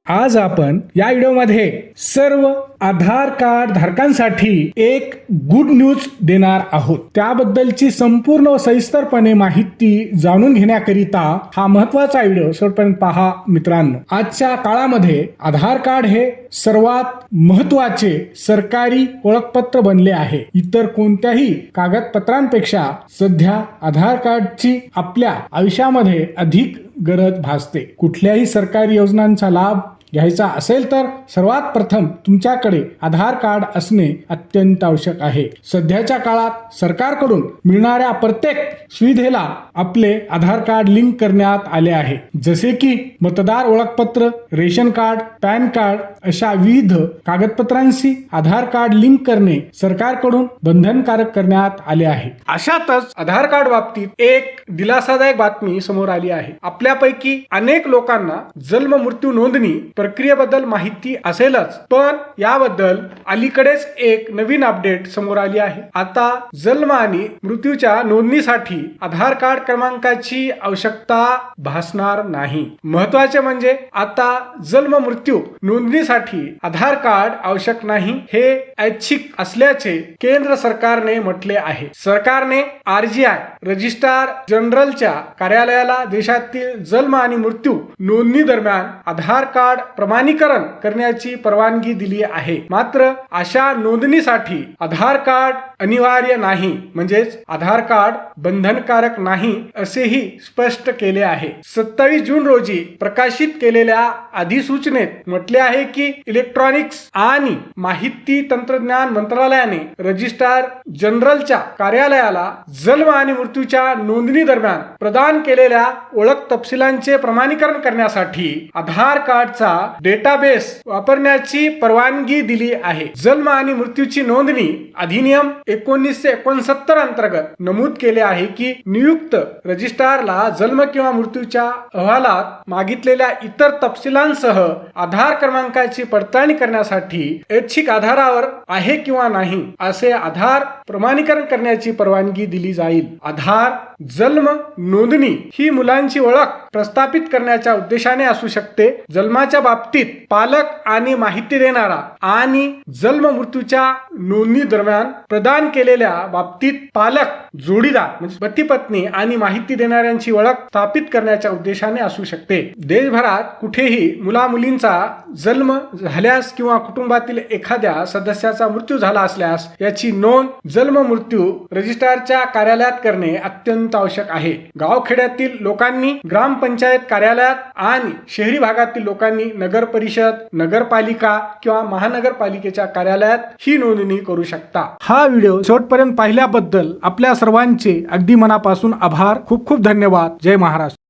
आज आपण या व्हिडिओमध्ये सर्व आधार कार्ड धारकांसाठी एक गुड न्यूज देणार आहोत। त्याबद्दलची संपूर्ण व सविस्तरपणे माहिती जाणून घेण्याकरिता हा महत्त्वाचा व्हिडिओ शेवटपर्यंत पहा मित्रांनो। आजच्या काळामध्ये आधार कार्ड हे सर्वात महत्त्वाचे सरकारी ओळखपत्र बनले आहे। इतर कोणत्याही कागदपत्रांपेक्षा सध्या आधार कार्डची आपल्या आयुष्यामध्ये अधिक गरज भासते। कुठल्याही सरकारी योजनांचा लाभ घ्यायचा असेल तर सर्वात प्रथम तुमच्याकडे आधार कार्ड असणे अत्यंत आवश्यक आहे। सध्याच्या काळात सरकारकडून मिळणाऱ्या प्रत्येक सुविधेला आपले आधार कार्ड लिंक करण्यात आले आहे, जसे की मतदार ओळखपत्र, रेशन कार्ड, पॅन कार्ड अशा विविध कागदपत्रांशी आधार कार्ड लिंक करणे सरकारकडून बंधनकारक करण्यात आले आहे। अशातच आधार कार्ड बाबतीत एक दिलासादायक बातमी समोर आली आहे। आपल्यापैकी अनेक लोकांना जन्म मृत्यू नोंदणी प्रक्रियेबद्दल माहिती असेलच, पण याबद्दल अलीकडेच एक नवीन अपडेट समोर आली आहे। आता जन्म आणि मृत्यूच्या नोंदणीसाठी आधार कार्ड क्रमांकाची आवश्यकता भासणार नाही। महत्त्वाचे म्हणजे आता जन्म मृत्यू नोंदणीसाठी आधार कार्ड आवश्यक नाही, हे ऐच्छिक असल्याचे केंद्र सरकारने म्हटले आहे। सरकारने RGI रजिस्ट्रार जनरलच्या कार्यालयाला देशातील जन्म आणि मृत्यू नोंदणी दरम्यान आधार कार्ड प्रमाणीकरण करण्याची परवानगी दिली आहे। मात्र अशा नोंदणीसाठी आधार कार्ड अनिवार्य नाही, म्हणजेच आधार कार्ड बंधनकारक नाही असेही स्पष्ट केले आहे। 27 जून रोजी प्रकाशित केलेल्या अधिसूचनेत म्हटले आहे की इलेक्ट्रॉनिक्स आणि माहिती तंत्रज्ञान मंत्रालयाने रजिस्ट्रार जनरलच्या कार्यालयाला जन्म आणि मृत्यूच्या नोंदणी दरम्यान प्रदान केलेल्या ओळख तपशिलांचे प्रमाणीकरण करण्यासाठी आधार कार्डचा डेटाबेस वापरण्याची परवानगी दिली आहे। जन्म आणि मृत्यूची नोंदणी अधिनियम 1969 अंतर्गत नमूद केले आहे की नियुक्त रजिस्ट्रारला जन्म किंवा मृत्यूच्या अहवालात मागितलेल्या इतर तपशिलांसह आधार क्रमांकाची पडताळणी करण्यासाठी ऐच्छिक आधारावर आहे किंवा नाही असे आधार प्रमाणीकरण करण्याची परवानगी दिली जाईल। आधार जन्म नोंदणी ही मुलांची ओळख प्रस्थापित करण्याच्या उद्देशाने असू शकते। जन्माच्या बाबतीत पालक आणि माहिती देणारा आणि जन्म मृत्यूच्या नोंदणी दरम्यान प्रदान केलेल्या बाबतीत पालक, जोडीदार म्हणजे पती पत्नी आणि माहिती देणाऱ्यांची ओळख स्थापित करण्याच्या उद्देशाने असू शकते। देशभरात कुठेही मुला मुलींचा जन्म झाल्यास किंवा कुटुंबातील एखाद्या सदस्याचा मृत्यू झाला असल्यास याची नोंद जन्म मृत्यू रजिस्ट्रारच्या कार्यालयात करणे अत्यंत आवश्यक आहे। गावखेड्यातील लोकांनी ग्रामपंचायत कार्यालयात आणि शहरी भागातील लोकांनी नगर परिषद, नगरपालिका किंवा महानगरपालिकेच्या कार्यालयात ही नोंदणी करू शकता। हा व्हिडिओ शेवटपर्यंत पाहिल्याबद्दल आपल्या सर्वांचे अगदी मनापासून आभार। खूप खूप धन्यवाद। जय महाराष्ट्र।